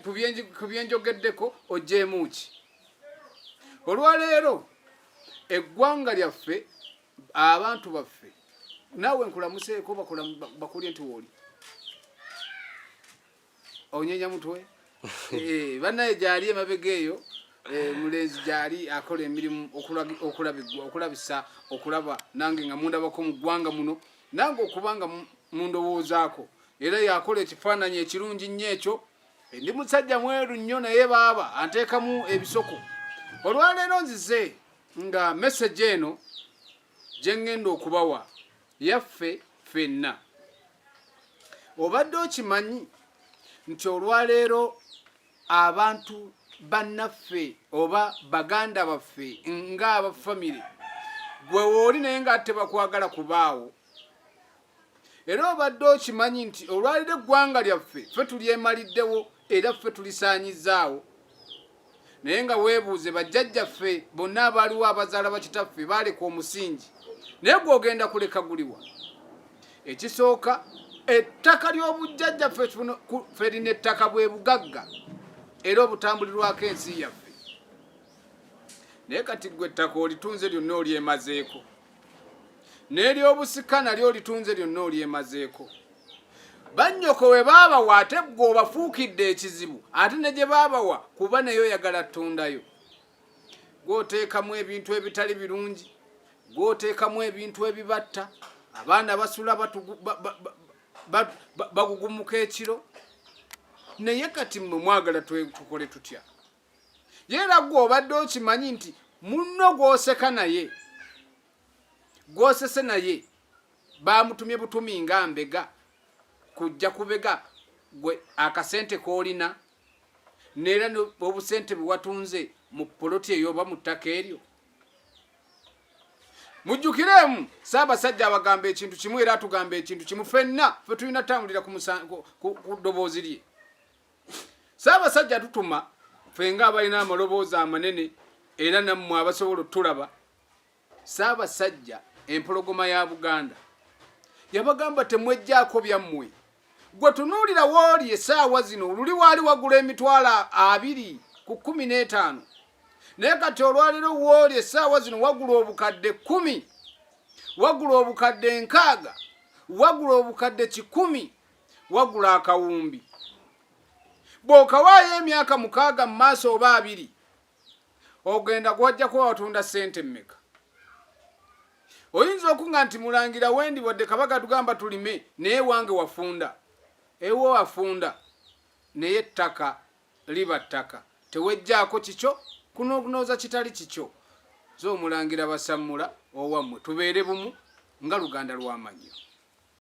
ku byenjogeddeko ojeemu ki? Olwaleero eggwanga lyaffe abantu baffe naawe nkulamuseeko bakulye nti wooli onyenya mutwe bannaye gyali emabega eyo mulenzi gyali akola emirimu okulabisa okulaba nange nga mundabako mu ggwanga muno nange okubanga mundowoozaako era yakola ekifaananyi ekirungi nnyo ekyo ndi musajja mweru nnyo naye baaba anteekamu ebisoko. Olwaleero nzize nga message eno gye ŋŋenda okubawa yaffe ffenna. Obadde okimanyi nti olwaleero abantu bannaffe oba baganda baffe ng'abafamire gwe wooli naye nga tebakwagala kubaawo. Era obadde okimanyi nti olwaleero eggwanga lyaffe ffe tulyemaliddewo era ffe tulisaanyizaawo. Naye nga weebuuze bajjajjaffe bonna abaaliwo abazaala bakitaffe baaleka omusingi naye gw'ogenda kuleka guliwa? Ekisooka ettaka ly'obujjajjaffe ffe lina ettaka bwe bugagga era obutambulirwako ensi yaffe. Naye kati gwe ettaka olitunze lyonna olyemazeeko, n'eryobusika nalyo olitunze lyonna olyemazeeko. Bannyoko we baabawa ate gwe obafuukidde ekizibu ate ne gye baabawa kuba naye oyagala ttundayo. Gw'oteekamu ebintu ebitali birungi, gw'oteekamu ebintu ebibatta, abaana basula bagugumuka ekiro. Naye kati mmwe mwagala tukole tutya? Era gwe obadde okimanyi nti munno gw'oseka naye gw'osese naye baamutumye butumi nga mbega kujja kubega gwe akasente k'olina neera obusente bwe watunze mu poloti eyo oba mu ttaka eryo. Mujjukiremu Ssaabasajja abagamba ekintu kimu era atugamba ekintu kimu, ffenna ffe tulina tambulira ku ddoboozi lye. Ssaabasajja tutuma ffe ng'abalina amaloboozi amanene era nammwe abasobola otulaba. Ssaabasajja empologoma ya Buganda yabagamba temwejjaako byammwe. Gwe tunuulira wooli essaawa zino luli waali wagula emitwalo 215 naye kati olwaleero wooli essaawa zino wagula obukadde 10, wagula obukadde 60, wagula obukadde 100, wagula akawumbi. Bw'okawaayo emyaka 6 mu maaso oba 2 ogenda gwajjako watunda ssente mmeka? Oyinza okunga nti mulangira wendi wadde kabaka tugamba tulime naye wange wafunda. Ewo wafunda naye ettaka liba ttaka tewejjaako kikyo kunokunooza kitali kikyo. So mulangira basammula owammwe tubeere bumu nga Luganda lw'amannyo.